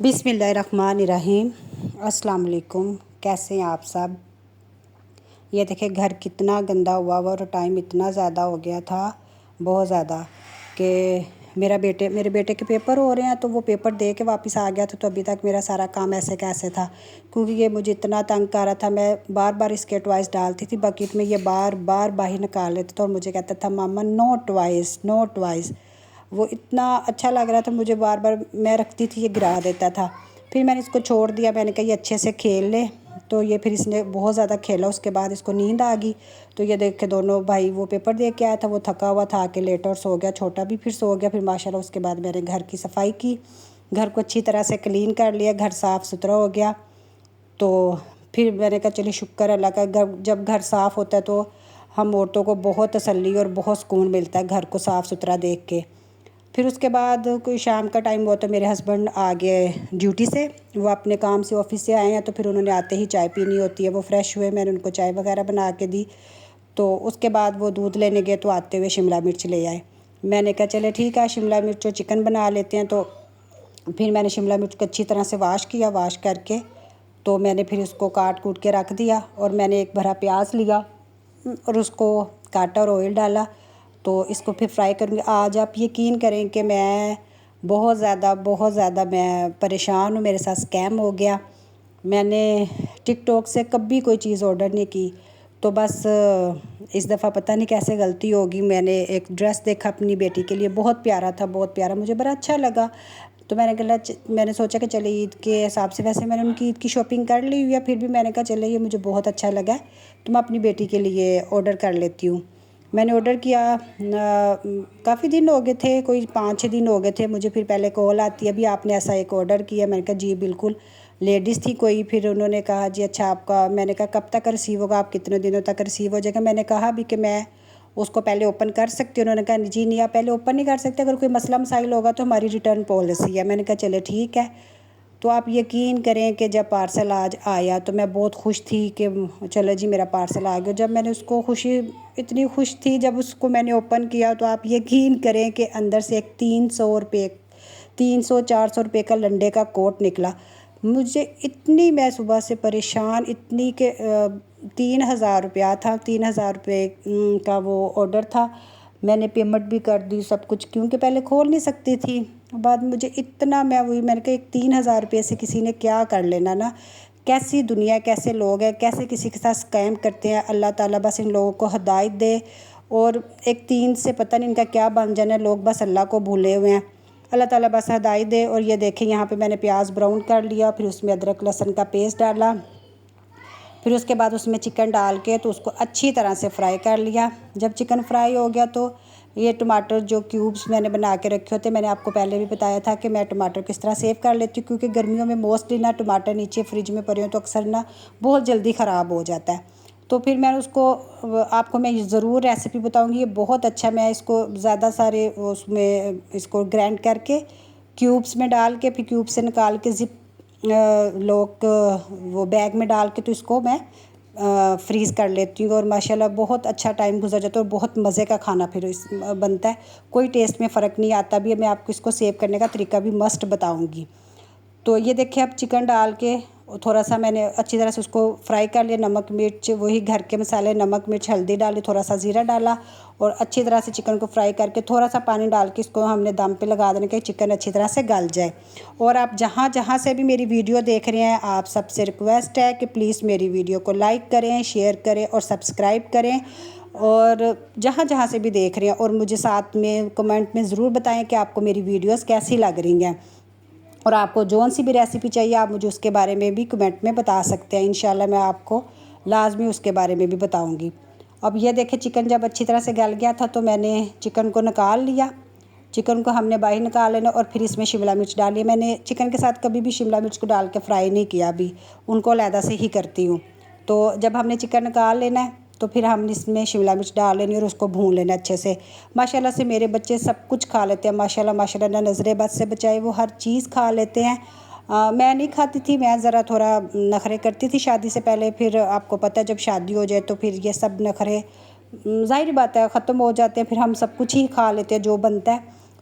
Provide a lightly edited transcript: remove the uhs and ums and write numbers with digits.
बिस्मिल्लाहिर्रहमानिर्रहीम। अस्सलाम वालेकुम। कैसे हैं आप सब। ये देखें घर कितना गंदा हुआ और टाइम इतना ज़्यादा हो गया था, बहुत ज़्यादा, कि मेरे बेटे के पेपर हो रहे हैं तो वो पेपर दे के वापस आ गया था। तो अभी तक मेरा सारा काम ऐसे कैसे था, क्योंकि ये मुझे इतना तंग कर रहा था। मैं बार बार इसके टॉयज़ डालती थी बकेट में, ये बार बार बाहर निकाल लेता था और मुझे कहता था मामा नो टॉयज़ नो टॉयज़। वो इतना अच्छा लग रहा था मुझे, बार बार मैं रखती थी ये गिरा देता था। फिर मैंने इसको छोड़ दिया, मैंने कहा ये अच्छे से खेल ले। तो ये फिर इसने बहुत ज़्यादा खेला, उसके बाद इसको नींद आ गई। तो ये देख के दोनों भाई, वो पेपर दे के आया था, वो थका हुआ था, आके लेटा और सो गया। छोटा भी फिर सो गया। फिर माशाल्लाह उसके बाद मैंने घर की सफाई की, घर को अच्छी तरह से क्लीन कर लिया, घर साफ़ सुथरा हो गया। तो फिर मैंने कहा चलिए शुक्र अल्लाह का, जब घर साफ़ होता है तो हम औरतों को बहुत तसल्ली और बहुत सुकून मिलता है घर को साफ़ सुथरा देख के। फिर उसके बाद कोई शाम का टाइम हुआ तो मेरे हस्बैंड आ गए ड्यूटी से, वो अपने काम से ऑफिस से आए हैं। तो फिर उन्होंने आते ही चाय पीनी होती है, वो फ़्रेश हुए, मैंने उनको चाय वगैरह बना के दी। तो उसके बाद वो दूध लेने गए तो आते हुए शिमला मिर्च ले आए। मैंने कहा चले ठीक है, शिमला मिर्च और चिकन बना लेते हैं। तो फिर मैंने शिमला मिर्च को अच्छी तरह से वाश किया, वाश करके तो मैंने फिर उसको काट कूट के रख दिया। और मैंने एक भरा प्याज लिया और उसको काटा और ऑयल डाला। तो इसको फिर फ्राई करूँगी। आज आप यकीन करें कि मैं बहुत ज़्यादा मैं परेशान हूँ, मेरे साथ स्कैम हो गया। मैंने टिकटॉक से कभी कोई चीज़ ऑर्डर नहीं की, तो बस इस दफ़ा पता नहीं कैसे गलती होगी। मैंने एक ड्रेस देखा अपनी बेटी के लिए, बहुत प्यारा था, बहुत प्यारा, मुझे बड़ा अच्छा लगा। तो मैंने सोचा कि चले ईद के हिसाब से, वैसे मैंने उनकी ईद की शॉपिंग कर ली हुई है, फिर भी मैंने कहा चले ये मुझे बहुत अच्छा लगा तो मैं अपनी बेटी के लिए ऑर्डर कर लेती हूँ। मैंने ऑर्डर किया, काफ़ी दिन हो गए थे, कोई 5-6 दिन हो गए थे मुझे। फिर पहले कॉल आती है अभी आपने ऐसा एक ऑर्डर किया। मैंने कहा जी बिल्कुल, लेडीज़ थी कोई। फिर उन्होंने कहा जी अच्छा आपका, मैंने कहा कब तक रिसीव होगा, आप कितने दिनों तक रिसीव हो जाएगा। मैंने कहा भी कि मैं उसको पहले ओपन कर सकती हूँ। उन्होंने कहा जी नहीं, आप पहले ओपन नहीं कर सकते, अगर कोई मसला मसाइल होगा तो हमारी रिटर्न पॉलिसी है। मैंने कहा चले ठीक है। तो आप यकीन करें कि जब पार्सल आज आया तो मैं बहुत खुश थी कि चलो जी मेरा पार्सल आ गया। जब मैंने उसको इतनी खुश थी जब उसको मैंने ओपन किया, तो आप यकीन करें कि अंदर से एक 300-400 रुपये का लंडे का कोट निकला। मुझे इतनी, मैं सुबह से परेशान इतनी कि 3,000 रुपया था, 3,000 रुपये का वो ऑर्डर था। मैंने पेमेंट भी कर दी सब कुछ, क्योंकि पहले खोल नहीं सकती थी। बाद मुझे इतना, मैंने कहा 3,000 रुपये से किसी ने क्या कर लेना ना। कैसी दुनिया, कैसे लोग हैं, कैसे किसी के साथ स्कैम करते हैं। अल्लाह ताला बस इन लोगों को हिदायत दे। और एक 3 से पता नहीं इनका क्या बन जाना है, लोग बस अल्लाह को भूले हुए हैं। अल्लाह ताला बस हिदायत दे। और ये देखें यहाँ पे मैंने प्याज ब्राउन कर लिया, फिर उसमें अदरक लहसुन का पेस्ट डाला, फिर उसके बाद उसमें चिकन डाल के तो उसको अच्छी तरह से फ्राई कर लिया। जब चिकन फ्राई हो गया तो ये टमाटर जो क्यूब्स मैंने बना के रखे होते, मैंने आपको पहले भी बताया था कि मैं टमाटर किस तरह सेव कर लेती हूँ, क्योंकि गर्मियों में मोस्टली ना टमाटर नीचे फ्रिज में पड़े हो तो अक्सर ना बहुत जल्दी ख़राब हो जाता है। तो फिर मैं उसको, आपको मैं ज़रूर रेसिपी बताऊँगी, ये बहुत अच्छा। मैं इसको ज़्यादा सारे उसमें इसको ग्राइंड करके क्यूब्स में डाल के, फिर क्यूब से निकाल के जिप लोग वो बैग में डाल के तो इसको मैं फ्रीज़ कर लेती हूँ। और माशाल्लाह बहुत अच्छा टाइम गुजर जाता है और बहुत मज़े का खाना फिर बनता है, कोई टेस्ट में फ़र्क नहीं आता। भी मैं आपको इसको सेव करने का तरीका भी मस्ट बताऊँगी। तो ये देखिए, अब चिकन डाल के थोड़ा सा मैंने अच्छी तरह से उसको फ्राई कर लिया। नमक मिर्च वही घर के मसाले, नमक मिर्च हल्दी डाली, थोड़ा सा ज़ीरा डाला और अच्छी तरह से चिकन को फ्राई करके थोड़ा सा पानी डाल के इसको हमने दम पे लगा देने के, चिकन अच्छी तरह से गल जाए। और आप जहाँ जहाँ से भी मेरी वीडियो देख रहे हैं, आप सबसे रिक्वेस्ट है कि प्लीज़ मेरी वीडियो को लाइक करें, शेयर करें और सब्सक्राइब करें। और जहाँ जहाँ से भी देख रहे हैं, और मुझे साथ में कमेंट में ज़रूर बताएं कि आपको मेरी वीडियोस कैसी लग रही हैं। और आपको जौन सी भी रेसिपी चाहिए आप मुझे उसके बारे में भी कमेंट में बता सकते हैं। इंशाल्लाह मैं आपको लाजमी उसके बारे में भी बताऊंगी। अब ये देखें, चिकन जब अच्छी तरह से गल गया था तो मैंने चिकन को निकाल लिया। चिकन को हमने बाहर निकाल लेना और फिर इसमें शिमला मिर्च डाली। मैंने चिकन के साथ कभी भी शिमला मिर्च को डाल के फ्राई नहीं किया, अभी उनको अलहदा से ही करती हूँ। तो जब हमने चिकन निकाल लेना है तो फिर हमने इसमें शिमला मिर्च डाल लेनी और उसको भून लेना अच्छे से। माशाल्लाह से मेरे बच्चे सब कुछ खा लेते हैं, माशाल्लाह माशाल्लाह, ना नज़रें बद से बचाए, वो हर चीज़ खा लेते हैं। मैं नहीं खाती थी, मैं ज़रा थोड़ा नखरे करती थी शादी से पहले। फिर आपको पता है जब शादी हो जाए तो फिर ये सब नखरे ज़ाहिर बात है ख़त्म हो जाते हैं, फिर हम सब कुछ ही खा लेते हैं जो बनता है।